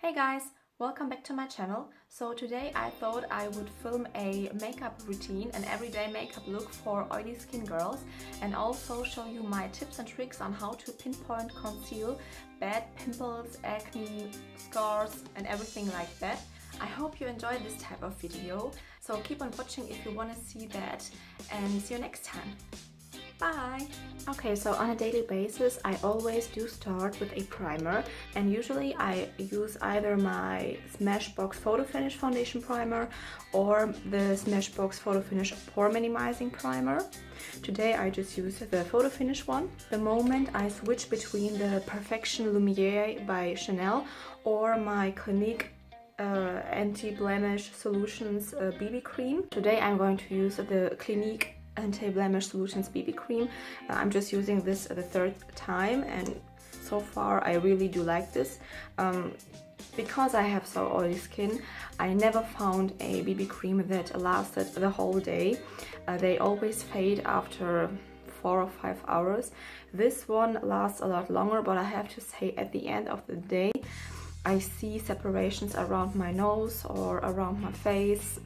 Hey guys, welcome back to my channel. So today I thought I would film a makeup routine, an everyday makeup look for oily skin girls, and also show you my tips and tricks on how to pinpoint, conceal bad pimples, acne, scars and everything like that. I hope you enjoy this type of video, so keep on watching if you want to see that, and see you next time. Bye! Okay, so on a daily basis I always do start with a primer, and usually I use either my Smashbox Photo Finish Foundation Primer or the Smashbox Photo Finish Pore Minimizing Primer. Today I just use the Photo Finish one. The moment I switch between the Perfection Lier by Chanel or my Clinique Anti-Blemish Solutions BB Cream. Today I'm going to use the Clinique Anti-Blemish Solutions BB Cream. I'm just using this the third time, and so far I really do like this. Because I have so oily skin, I never found a BB cream that lasted the whole day. They always fade after 4 or 5 hours. This one lasts a lot longer, but I have to say at the end of the day I see separations around my nose or around my face,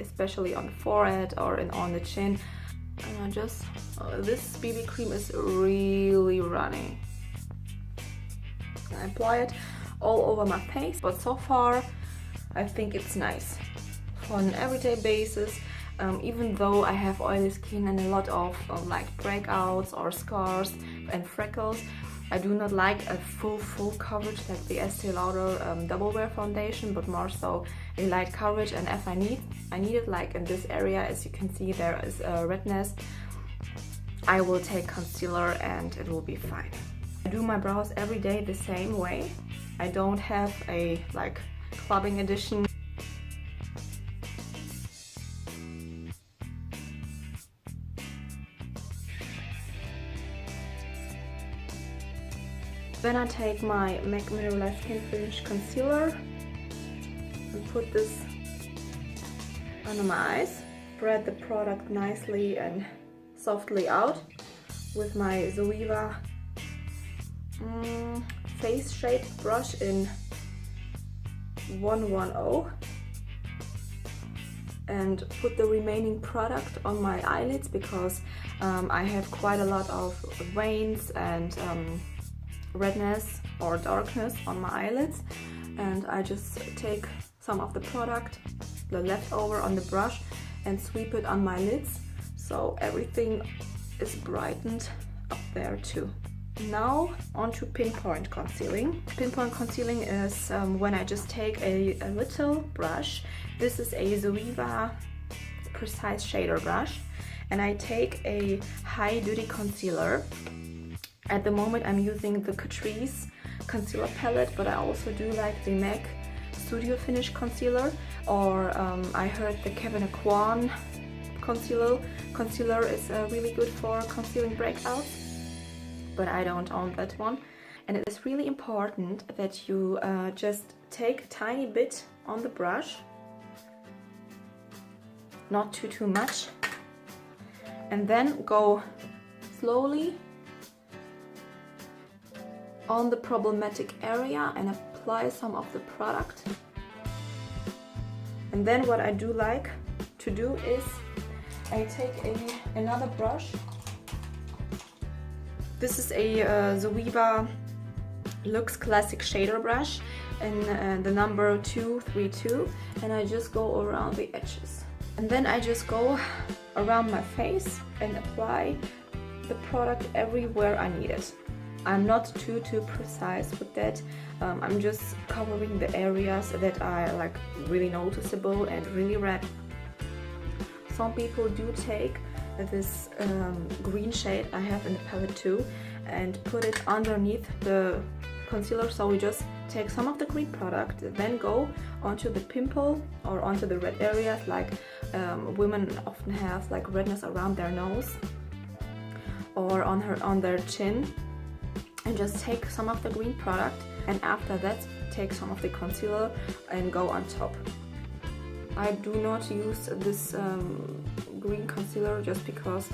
especially on the forehead or on the chin. And this BB cream is really runny. I apply it all over my face, but so far I think it's nice for an everyday basis. Even though I have oily skin and a lot of like breakouts or scars and freckles, I do not like a full coverage like the Estee Lauder Double Wear Foundation, but more so a light coverage. And if I need it like in this area, as you can see there is a redness, I will take concealer and it will be fine. I do my brows every day the same way. I don't have a like clubbing edition. Then I take my MAC Mineralize Skin Finish Concealer and put this under my eyes. Spread the product nicely and softly out with my Zoeva face shaped brush in 110, and put the remaining product on my eyelids because I have quite a lot of veins and redness or darkness on my eyelids, and I just take some of the product, the leftover on the brush, and sweep it on my lids so everything is brightened up there too. Now on to pinpoint concealing. Pinpoint concealing is when I just take a little brush. This is a Zoeva Precise Shader brush, and I take a high duty concealer. At the moment I'm using the Catrice concealer palette, but I also do like the MAC Studio Finish concealer, or I heard the Kevin Aucoin concealer is really good for concealing breakouts, but I don't own that one. And it is really important that you just take a tiny bit on the brush, not too much, and then go slowly on the problematic area and apply some of the product. And then what I do like to do is I take another brush. This is a Zoeva Luxe Classic Shader brush in the number 232, and I just go around the edges. And then I just go around my face and apply the product everywhere I need it. I'm not too precise with that. I'm just covering the areas that are like really noticeable and really red. Some people do take this green shade I have in the palette too and put it underneath the concealer. So we just take some of the green product, then go onto the pimple or onto the red areas, like women often have like redness around their nose or on their chin, and just take some of the green product, and after that take some of the concealer and go on top. I do not use this green concealer just because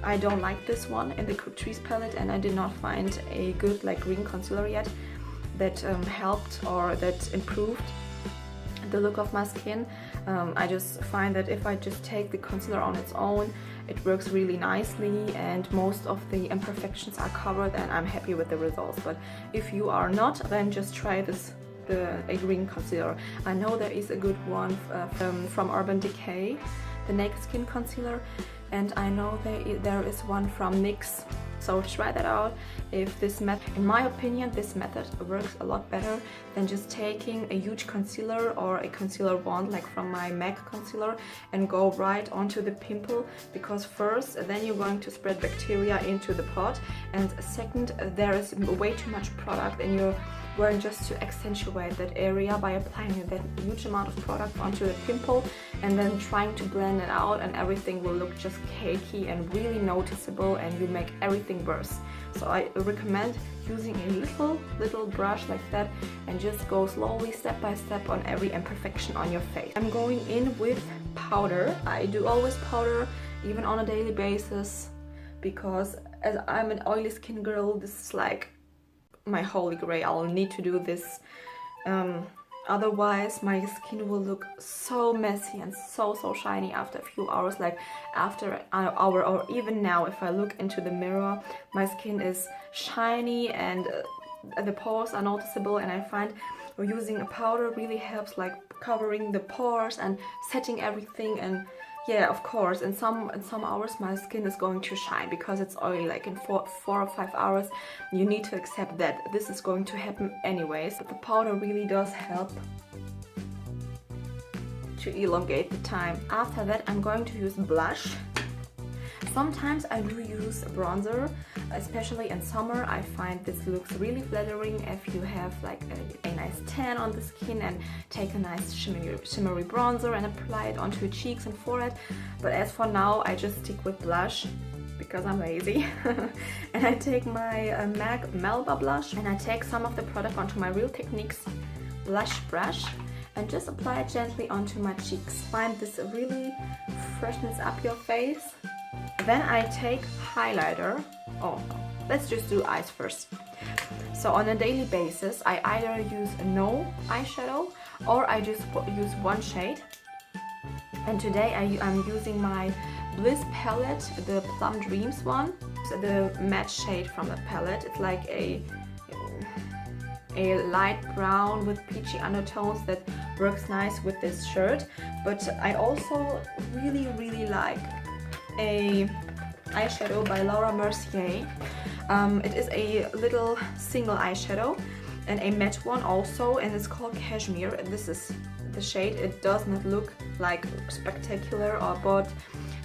I don't like this one in the Catrice palette, and I did not find a good like green concealer yet. that helped or that improved the look of my skin. I just find that if I just take the concealer on its own, it works really nicely and most of the imperfections are covered, and I'm happy with the results. But if you are not, then just try a green concealer. I know there is a good one from Urban Decay, the Naked Skin Concealer, and I know there is one from NYX. So try that out. If this method, in my opinion, this method works a lot better than just taking a huge concealer or a concealer wand like from my MAC concealer and go right onto the pimple, because first, then you're going to spread bacteria into the pot, and second, there is way too much product and you're going just to accentuate that area by applying that huge amount of product onto the pimple and then trying to blend it out, and everything will look just cakey and really noticeable and you make everything worse. So I recommend using a little brush like that and just go slowly, step by step, on every imperfection on your face. I'm going in with powder. I do always powder, even on a daily basis, because as I'm an oily skin girl, this is like my holy grail. I'll need to do this, otherwise my skin will look so messy and so shiny after a few hours. Like after an hour, or even now, if I look into the mirror, my skin is shiny and the pores are noticeable, and I find using a powder really helps, like covering the pores and setting everything. And yeah, of course, in some hours my skin is going to shine because it's oily. Like in 4 or 5 hours, you need to accept that this is going to happen anyways. But the powder really does help to elongate the time. After that, I'm going to use blush. Sometimes I do use bronzer, especially in summer. I find this looks really flattering if you have like a nice tan on the skin and take a nice shimmery bronzer and apply it onto your cheeks and forehead. But as for now, I just stick with blush because I'm lazy. And I take my MAC Melba blush and I take some of the product onto my Real Techniques blush brush and just apply it gently onto my cheeks. Find this really freshens up your face. Then I take highlighter. Oh, let's just do eyes first. So on a daily basis, I either use no eyeshadow or I just use one shade. And today I'm using my Bliss palette, the Plum Dreams one. So the matte shade from the palette. It's like a light brown with peachy undertones that works nice with this shirt. But I also really like a eyeshadow by Laura Mercier. It is a little single eyeshadow and a matte one also, and it's called Cashmere. This is the shade. It does not look like spectacular, but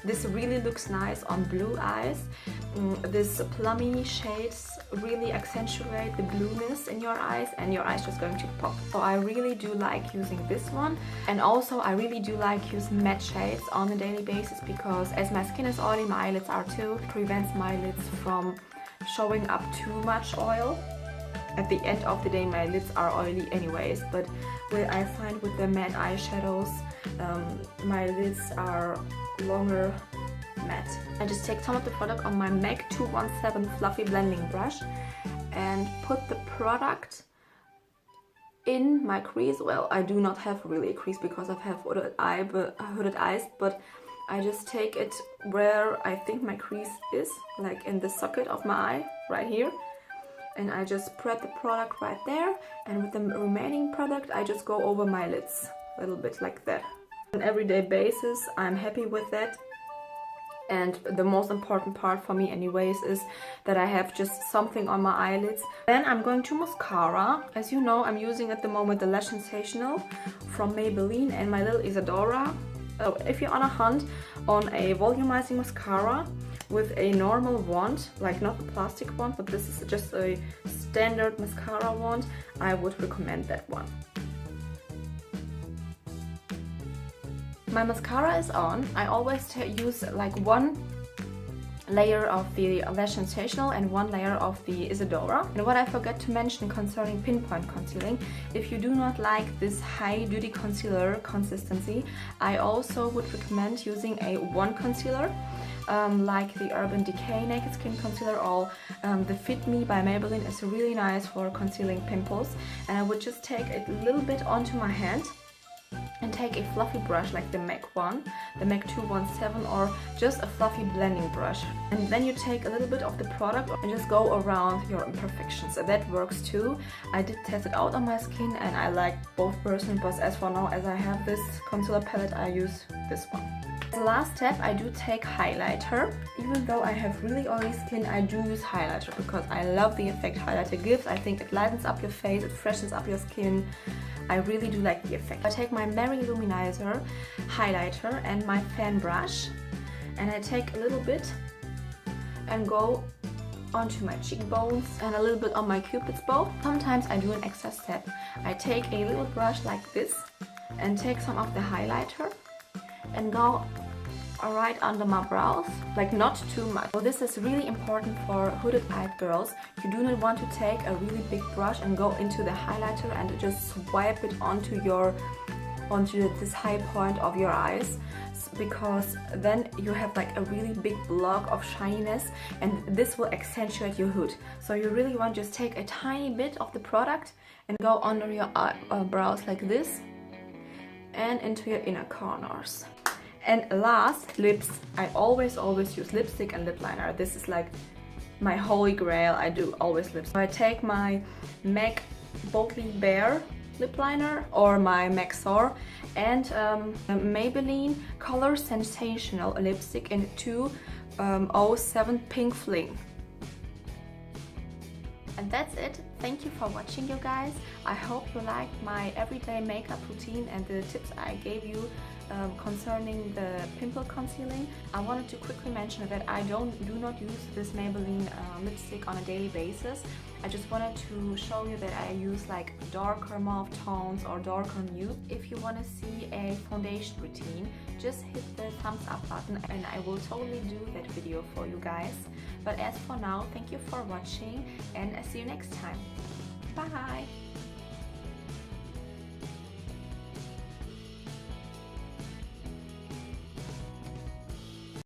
this really looks nice on blue eyes. This plummy shades really accentuate the blueness in your eyes, and your eyes just going to pop. So I really do like using this one, and also I really do like using matte shades on a daily basis, because as my skin is oily, my eyelids are too. It prevents my lids from showing up too much oil. At the end of the day, my lids are oily anyways, but I find with the matte eyeshadows, my lids are longer matte. I just take some of the product on my MAC 217 Fluffy Blending Brush and put the product in my crease. Well, I do not have really a crease because I have hooded eyes, but I just take it where I think my crease is, like in the socket of my eye, right here. And I just spread the product right there, and with the remaining product I just go over my lids a little bit like that. On an everyday basis, I'm happy with that. And the most important part for me anyways is that I have just something on my eyelids. Then I'm going to mascara. As you know, I'm using at the moment the Lash Sensational from Maybelline and my little Isadora. So if you're on a hunt on a volumizing mascara with a normal wand, like not the plastic wand, but this is just a standard mascara wand, I would recommend that one. My mascara is on. I always use like one layer of the Lash Sensational and one layer of the Isadora. And what I forgot to mention concerning pinpoint concealing, if you do not like this high duty concealer consistency, I also would recommend using a one concealer. like the Urban Decay Naked Skin Concealer or the Fit Me by Maybelline is really nice for concealing pimples. And I would just take a little bit onto my hand and take a fluffy brush like the MAC one, the MAC 217, or just a fluffy blending brush. And then you take a little bit of the product and just go around your imperfections. And that works too. I did test it out on my skin and I like both personally, but as for now, as I have this concealer palette, I use this one. As the last step, I do take highlighter. Even though I have really oily skin, I do use highlighter because I love the effect highlighter gives. I think it lightens up your face, it freshens up your skin. I really do like the effect. I take my Maryloumanizer highlighter and my fan brush, and I take a little bit and go onto my cheekbones and a little bit on my cupid's bow. Sometimes I do an extra step. I take a little brush like this and take some of the highlighter and go right under my brows, like not too much. So this is really important for hooded eyed girls. You do not want to take a really big brush and go into the highlighter and just swipe it onto this high point of your eyes, because then you have like a really big block of shininess and this will accentuate your hood. So you really want to just take a tiny bit of the product and go under your brows like this and into your inner corners. And last, lips. I always use lipstick and lip liner. This is like my holy grail. I do always lips. So I take my MAC Boldly Bare lip liner or my MAC Soar and Maybelline Color Sensational lipstick in 207 Pink Fling. And that's it. Thank you for watching, you guys. I hope you liked my everyday makeup routine and the tips I gave you concerning the pimple concealing. I wanted to quickly mention that I do not use this Maybelline lipstick on a daily basis. I just wanted to show you that I use like darker mauve tones or darker nude. If you want to see a foundation routine, just hit the thumbs up button and I will totally do that video for you guys. But as for now, thank you for watching and I see you next time. Bye!